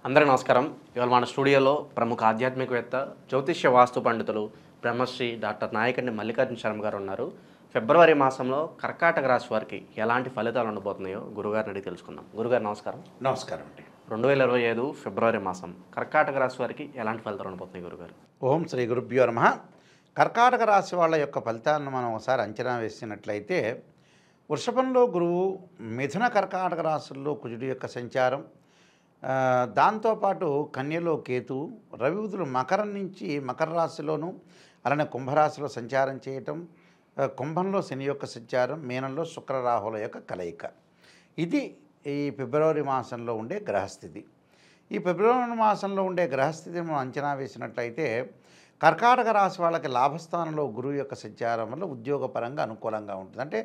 అందరికీ నమస్కారం. ఇవాళ మన స్టూడియోలో ప్రముఖ ఆధ్యాత్మికవేత్త, జ్యోతిష్య వాస్తు పండితులు, బ్రహ్మశ్రీ డాక్టర్ నాయకండి మల్లికార్జున శర్మ గారు ఉన్నారు. ఫిబ్రవరి మాసంలో కర్కాటక రాశి వారికి ఎలాంటి ఫలితాలు ఉండబోతున్నాయో గురుగారిని అడిగి తెలుసుకుందాం. గురుగారు నమస్కారం. నమస్కారం అండి. 2025 ఫిబ్రవరి మాసం కర్కాటక రాశి వారికి ఎలాంటి ఫలితాలు ఉండబోతున్నాయి గురుగారు? ఓం శ్రీ గురుభ్యో నమః. కర్కాటక రాశి వాళ్ళ యొక్క ఫలితాలను మనం ఒకసారి అంచనా వేసినట్లయితే, వృషభంలో గురువు, మిథున కర్కాటక రాశుల్లో కుజుడి యొక్క సంచారం, దాంతోపాటు కన్యలో కేతువు, రవిబుధులు మకరం నుంచి మకర రాశిలోను అలానే కుంభరాశిలో సంచారం చేయటం, కుంభంలో శని యొక్క సంచారం, మీనంలో శుక్రరాహుల యొక్క కలయిక. ఇది ఈ ఫిబ్రవరి మాసంలో ఉండే గ్రహస్థితి. ఈ ఫిబ్రవరి మాసంలో ఉండే గ్రహస్థితిని మనం అంచనా వేసినట్లయితే, కర్కాటక రాశి వాళ్ళకి లాభస్థానంలో గురువు యొక్క సంచారం వల్ల ఉద్యోగపరంగా అనుకూలంగా ఉంటుంది. అంటే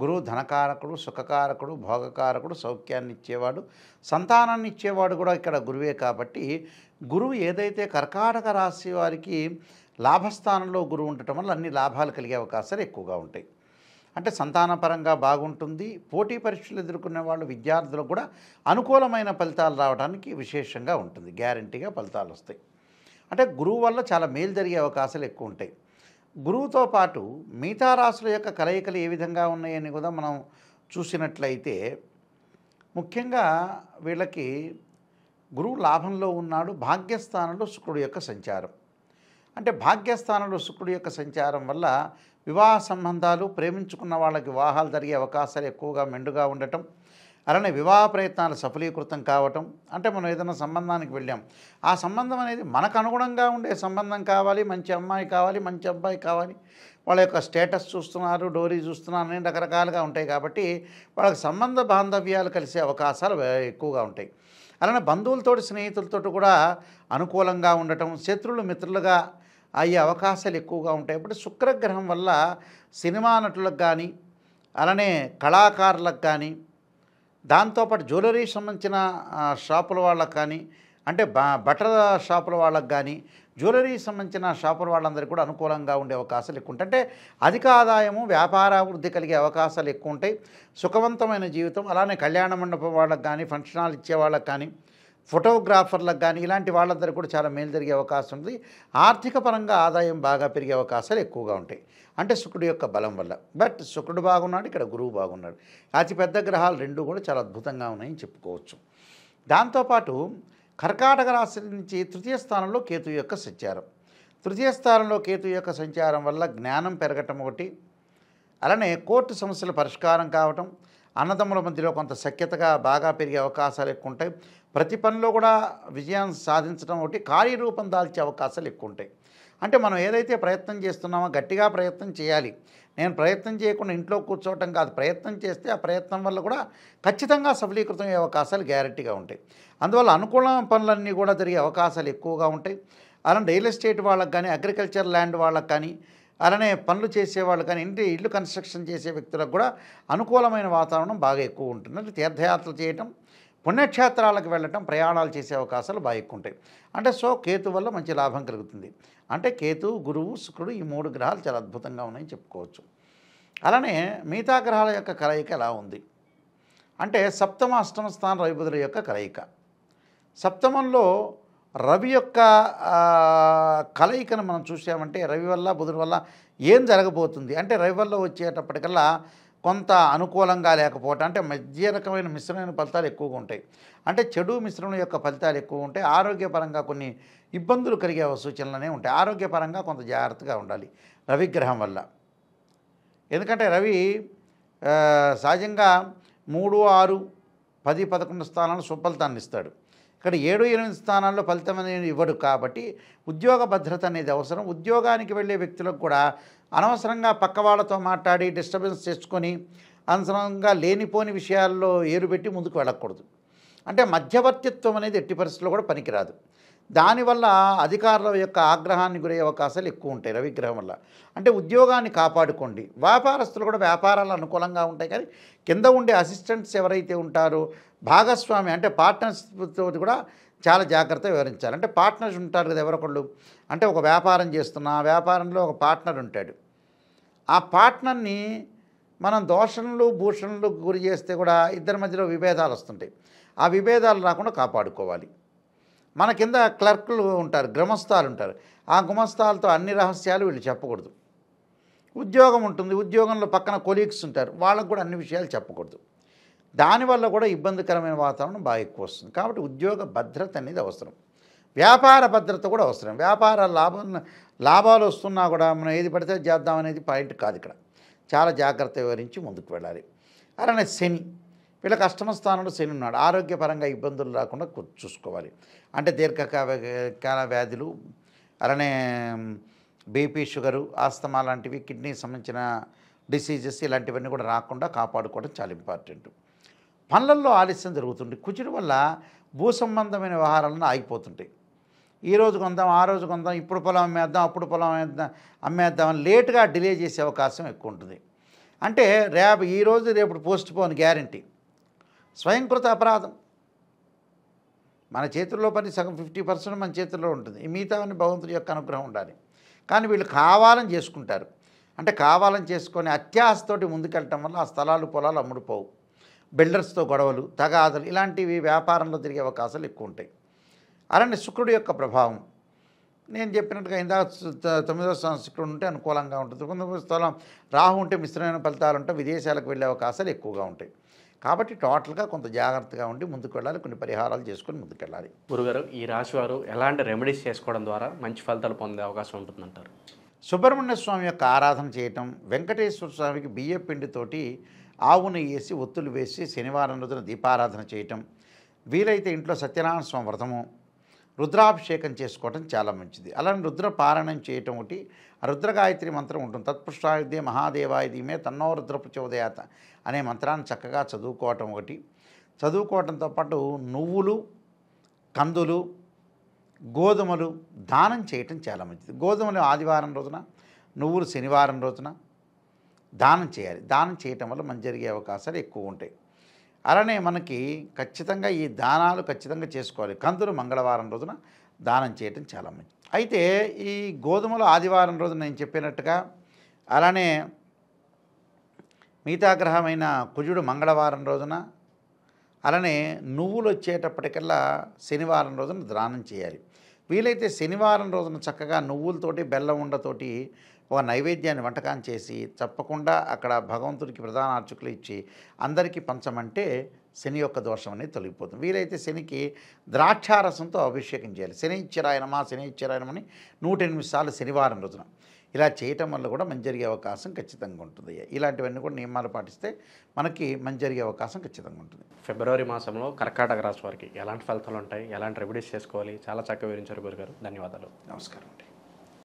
గురువు ధనకారకుడు, సుఖకారకుడు, భోగకారకుడు, సౌఖ్యాన్ని ఇచ్చేవాడు, సంతానాన్ని ఇచ్చేవాడు కూడా ఇక్కడ గురువే. కాబట్టి గురువు ఏదైతే కర్కాటక రాశి వారికి లాభస్థానంలో గురువు ఉండటం వల్ల అన్ని లాభాలు కలిగే అవకాశాలు ఎక్కువగా ఉంటాయి. అంటే సంతానపరంగా బాగుంటుంది. పోటీ పరీక్షలు ఎదుర్కొనే వాళ్ళు, విద్యార్థులకు కూడా అనుకూలమైన ఫలితాలు రావడానికి విశేషంగా ఉంటుంది. గ్యారంటీగా ఫలితాలు వస్తాయి. అంటే గురువు వల్ల చాలా మేలు జరిగే అవకాశాలు ఎక్కువ ఉంటాయి. గురువుతో పాటు మిగతా రాశుల యొక్క కలయికలు ఏ విధంగా ఉన్నాయని కూడా మనం చూసినట్లయితే, ముఖ్యంగా వీళ్ళకి గురువు లాభంలో ఉన్నాడు. భాగ్యస్థానంలో శుక్రుడు యొక్క సంచారం, అంటే భాగ్యస్థానంలో శుక్రుడు యొక్క సంచారం వల్ల వివాహ సంబంధాలు, ప్రేమించుకున్న వాళ్ళకి వివాహాలు జరిగే అవకాశాలు ఎక్కువగా మెండుగా ఉండటం, అలానే వివాహ ప్రయత్నాలు సఫలీకృతం కావటం. అంటే మనం ఏదైనా సంబంధానికి వెళ్ళాం, ఆ సంబంధం అనేది మనకు అనుగుణంగా ఉండే సంబంధం కావాలి, మంచి అమ్మాయి కావాలి, మంచి అబ్బాయి కావాలి, వాళ్ళ యొక్క స్టేటస్ చూస్తున్నారు, డోరీ చూస్తున్నారు, అన్ని రకరకాలుగా ఉంటాయి. కాబట్టి వాళ్ళకి సంబంధ బాంధవ్యాలు కలిసే అవకాశాలు ఎక్కువగా ఉంటాయి. అలానే బంధువులతోటి, స్నేహితులతో కూడా అనుకూలంగా ఉండటం, శత్రువులు మిత్రులుగా అయ్యే అవకాశాలు ఎక్కువగా ఉంటాయి. ఇప్పుడు శుక్రగ్రహం వల్ల సినిమా నటులకు కానీ, అలానే కళాకారులకు కానీ, దాంతోపాటు జ్యువెలరీ సంబంధించిన షాపుల వాళ్ళకు కానీ, అంటే బట్టల షాపుల వాళ్ళకు కానీ, జ్యువెలరీ సంబంధించిన షాపుల వాళ్ళందరికీ కూడా అనుకూలంగా ఉండే అవకాశాలు ఎక్కువ ఉంటాయి. అంటే అధిక ఆదాయము, వ్యాపారాభివృద్ధి కలిగే అవకాశాలు ఎక్కువ ఉంటాయి. సుఖవంతమైన జీవితం. అలానే కళ్యాణ మండపం వాళ్ళకు కానీ, ఫంక్షన్ హాల్ ఇచ్చే వాళ్ళకు కానీ, ఫోటోగ్రాఫర్లకు కానీ, ఇలాంటి వాళ్ళందరికీ కూడా చాలా మేలు జరిగే అవకాశం ఉంది. ఆర్థిక పరంగా ఆదాయం బాగా పెరిగే అవకాశాలు ఎక్కువగా ఉంటాయి. అంటే శుక్రుడి యొక్క బలం వల్ల. బట్ శుక్రుడు బాగున్నాడు, ఇక్కడ గురువు బాగున్నాడు. అతిపెద్ద గ్రహాలు రెండు కూడా చాలా అద్భుతంగా ఉన్నాయని చెప్పుకోవచ్చు. దాంతోపాటు కర్కాటక రాశి నుంచి తృతీయ స్థానంలో కేతు యొక్క సంచారం. తృతీయ స్థానంలో కేతు యొక్క సంచారం వల్ల జ్ఞానం పెరగటం ఒకటి, అలానే కోర్టు సమస్యల పరిష్కారం కావటం, అన్నదమ్ముల మధ్యలో కొంత సఖ్యతగా బాగా పెరిగే అవకాశాలు ఎక్కువ ఉంటాయి. ప్రతి పనిలో కూడా విజయం సాధించడం ఒకటి, కార్యరూపం దాల్చే అవకాశాలు ఎక్కువ ఉంటాయి. అంటే మనం ఏదైతే ప్రయత్నం చేస్తున్నామో గట్టిగా ప్రయత్నం చేయాలి. నేను ప్రయత్నం చేయకుండా ఇంట్లో కూర్చోవటం కాదు, ప్రయత్నం చేస్తే ఆ ప్రయత్నం వల్ల కూడా ఖచ్చితంగా సఫలీకృతం అయ్యే అవకాశాలు గ్యారెంటీగా ఉంటాయి. అందువల్ల అనుకూల పనులన్నీ కూడా జరిగే అవకాశాలు ఎక్కువగా ఉంటాయి. అలానే రియల్ ఎస్టేట్ వాళ్ళకి కానీ, అగ్రికల్చర్ ల్యాండ్ వాళ్ళకి కానీ, అలానే పనులు చేసేవాళ్ళు కానీ, ఇల్లు కన్స్ట్రక్షన్ చేసే వ్యక్తులకు కూడా అనుకూలమైన వాతావరణం బాగా ఎక్కువ ఉంటుంది. అంటే తీర్థయాత్రలు చేయటం, పుణ్యక్షేత్రాలకు వెళ్ళటం, ప్రయాణాలు చేసే అవకాశాలు బాగా ఎక్కువ ఉంటాయి. అంటే కేతు వల్ల మంచి లాభం కలుగుతుంది. అంటే కేతు, గురువు, శుక్రుడు, ఈ మూడు గ్రహాలు చాలా అద్భుతంగా ఉన్నాయని చెప్పుకోవచ్చు. అలానే మిగతా గ్రహాల యొక్క కలయిక ఎలా ఉంది అంటే, సప్తమ అష్టమ స్థానం రవిబుధుల యొక్క కలయిక. సప్తమంలో రవి యొక్క కలయికను మనం చూసామంటే, రవి వల్ల బుధుడి వల్ల ఏం జరగబోతుంది అంటే, రవి వల్ల వచ్చేటప్పటికల్లా కొంత అనుకూలంగా లేకపోవటం, అంటే మధ్య రకమైన మిశ్రమైన ఫలితాలు ఎక్కువగా ఉంటాయి. అంటే చెడు మిశ్రమం యొక్క ఫలితాలు ఎక్కువ ఉంటాయి. ఆరోగ్యపరంగా కొన్ని ఇబ్బందులు కలిగే సూచనలనే ఉంటాయి. ఆరోగ్యపరంగా కొంత జాగ్రత్తగా ఉండాలి రవిగ్రహం వల్ల. ఎందుకంటే రవి సహజంగా 3, 6, 10, 11 స్థానాలు సుఫలితాన్ని ఇస్తాడు. ఇక్కడ 7, 8 స్థానాల్లో ఫలితం అనేది ఇవ్వడు. కాబట్టి ఉద్యోగ భద్రత అనేది అవసరం. ఉద్యోగానికి వెళ్ళే వ్యక్తులకు కూడా అనవసరంగా పక్క వాళ్ళతో మాట్లాడి డిస్టర్బెన్స్ తెచ్చుకొని అనవసరంగా లేనిపోని విషయాల్లో ఏరుపెట్టి ముందుకు వెళ్ళకూడదు. అంటే మధ్యవర్తిత్వం అనేది ఎట్టి పరిస్థితుల్లో కూడా పనికిరాదు. దానివల్ల అధికారుల యొక్క ఆగ్రహాన్ని గురయ్యే అవకాశాలు ఎక్కువ ఉంటాయి రవిగ్రహం వల్ల. అంటే ఉద్యోగాన్ని కాపాడుకోండి. వ్యాపారస్తులు కూడా వ్యాపారాలు అనుకూలంగా ఉంటాయి. కానీ కింద ఉండే అసిస్టెంట్స్ ఎవరైతే ఉంటారో, భాగస్వామి అంటే పార్ట్నర్స్తో కూడా చాలా జాగ్రత్తగా వివరించాలి. అంటే పార్ట్నర్స్ ఉంటారు కదా ఎవరొకళ్ళు. అంటే ఒక వ్యాపారం చేస్తున్నా, ఆ వ్యాపారంలో ఒక పార్ట్నర్ ఉంటాడు. ఆ పార్ట్నర్ని మనం దోషణలు భూషణలకు గురి చేస్తే కూడా ఇద్దరి మధ్యలో విభేదాలు వస్తుంటాయి. ఆ విభేదాలు రాకుండా కాపాడుకోవాలి. మన కింద క్లర్కులు ఉంటారు, గుమస్తాలు ఉంటారు. ఆ గుమస్తాలతో అన్ని రహస్యాలు వీళ్ళు చెప్పకూడదు. ఉద్యోగం ఉంటుంది, ఉద్యోగంలో పక్కన కొలీగ్స్ ఉంటారు, వాళ్ళకు కూడా అన్ని విషయాలు చెప్పకూడదు. దానివల్ల కూడా ఇబ్బందికరమైన వాతావరణం బాగా ఎక్కువ వస్తుంది. కాబట్టి ఉద్యోగ భద్రత అనేది అవసరం, వ్యాపార భద్రత కూడా అవసరం. వ్యాపార లాభాలు వస్తున్నా కూడా మనం ఏది పడితే చేద్దాం అనేది పాయింట్ కాదు. ఇక్కడ చాలా జాగ్రత్త వివరించి ముందుకు వెళ్ళాలి. అలానే శని, వీళ్ళ అష్టమ స్థానంలో శని ఉన్నాడు. ఆరోగ్యపరంగా ఇబ్బందులు రాకుండా చూసుకోవాలి. అంటే దీర్ఘకాల వ్యాధులు, అలానే బీపీ, షుగరు, ఆస్తమా లాంటివి, కిడ్నీకి సంబంధించిన డిసీజెస్ ఇలాంటివన్నీ కూడా రాకుండా కాపాడుకోవడం చాలా ఇంపార్టెంట్. పనులలో ఆలస్యం జరుగుతుంది. కుజుడి వల్ల భూ సంబంధమైన వ్యవహారాలను ఆగిపోతుంటాయి. ఈ రోజు కొందాం, ఆ రోజు కొందాం, ఇప్పుడు పొలం అమ్మేద్దాం, అప్పుడు పొలం అమ్మేద్దామని లేటుగా డిలే చేసే అవకాశం ఎక్కువ ఉంటుంది. అంటే ఈ రోజు రేపు పోస్ట్ పోన్ గ్యారంటీ, స్వయంకృత అపరాధం. మన చేతుల్లో పని సగం 50% మన చేతుల్లో ఉంటుంది, ఈ మిగతావన్నీ భగవంతుడి యొక్క అనుగ్రహం ఉండాలి. కానీ వీళ్ళు కావాలని చేసుకుంటారు. అంటే కావాలని చేసుకొని అత్యాశతోటి ముందుకెళ్ళటం వల్ల ఆ స్థలాలు పొలాలు అమ్ముడుపోవు. బిల్డర్స్తో గొడవలు, తగాదలు ఇలాంటివి వ్యాపారంలో తిరిగే అవకాశాలు ఎక్కువ ఉంటాయి. అలానే శుక్రుడి యొక్క ప్రభావం నేను చెప్పినట్టుగా ఇందాక 9వ స్థానం శుక్రుడు ఉంటే అనుకూలంగా ఉంటుంది. 9వ స్థలం రాహు ఉంటే మిశ్రమైన ఫలితాలు ఉంటే విదేశాలకు వెళ్ళే అవకాశాలు ఎక్కువగా ఉంటాయి. కాబట్టి టోటల్గా కొంత జాగ్రత్తగా ఉండి ముందుకు వెళ్ళాలి, కొన్ని పరిహారాలు చేసుకొని ముందుకెళ్ళాలి. గురుగారు, ఈ రాశి వారు ఎలాంటి రెమెడీస్ చేసుకోవడం ద్వారా మంచి ఫలితాలు పొందే అవకాశం ఉంటుందంటారు? సుబ్రహ్మణ్య స్వామి యొక్క ఆరాధన చేయటం, వెంకటేశ్వర స్వామికి బియ్య పిండితోటి ఆవు నెయ్యి వేసి ఒత్తులు వేసి శనివారం రోజున దీపారాధన చేయటం, వీలైతే ఇంట్లో సత్యనారాయణ స్వామి వ్రతము, రుద్రాభిషేకం చేసుకోవటం చాలా మంచిది. అలానే రుద్ర పారాయణం చేయటం ఒకటి, రుద్ర గాయత్రి మంత్రం ఉంటుంది. తత్పుష్టాయుధే మహాదేవాయ ధీమే తన్నో రుద్ర ప్రచోదయాత అనే మంత్రాన్ని చక్కగా చదువుకోవటం ఒకటి. చదువుకోవటంతో పాటు నువ్వులు, కందులు, గోధుమలు దానం చేయటం చాలా మంచిది. గోధుమలు ఆదివారం రోజున, నువ్వులు శనివారం రోజున దానం చేయాలి. దానం చేయటం వల్ల మంచి జరిగే అవకాశాలు ఎక్కువ ఉంటాయి. అలానే మనకి ఖచ్చితంగా ఈ దానాలు ఖచ్చితంగా చేసుకోవాలి. కందులు మంగళవారం రోజున దానం చేయటం చాలా మంచిది. అయితే ఈ గోధుమలు ఆదివారం రోజున నేను చెప్పినట్టుగా, అలానే మిగతా గ్రహమైన కుజుడు మంగళవారం రోజున, అలానే నువ్వులు వచ్చేటప్పటికల్లా శనివారం రోజున దానం చేయాలి. వీలైతే శనివారం రోజున చక్కగా నువ్వులతోటి బెల్లం ఉండతోటి ఒక నైవేద్యాన్ని వంటకాన్ని చేసి తప్పకుండా అక్కడ భగవంతుడికి ప్రధాన అర్చకులు ఇచ్చి అందరికీ పంచమంటే శని యొక్క దోషం అనేది తొలగిపోతుంది. వీలైతే శనికి ద్రాక్షారసంతో అభిషేకం చేయాలి. శనిశ్చరాయనమా శనిశ్చరాయనమని 108 సార్లు శనివారం రోజున ఇలా చేయటం వల్ల కూడా మంచి జరిగే అవకాశం ఖచ్చితంగా ఉంటుంది. ఇలాంటివన్నీ కూడా నియమాలు పాటిస్తే మనకి మంచి జరిగే అవకాశం ఖచ్చితంగా ఉంటుంది. ఫిబ్రవరి మాసంలో కర్కాటక రాశి వారికి ఎలాంటి ఫలితాలు ఉంటాయి, ఎలాంటి రెమెడీస్ చేసుకోవాలి, చాలా చక్కగా వివరించారు గురుగారు. ధన్యవాదాలు. నమస్కారం అండి.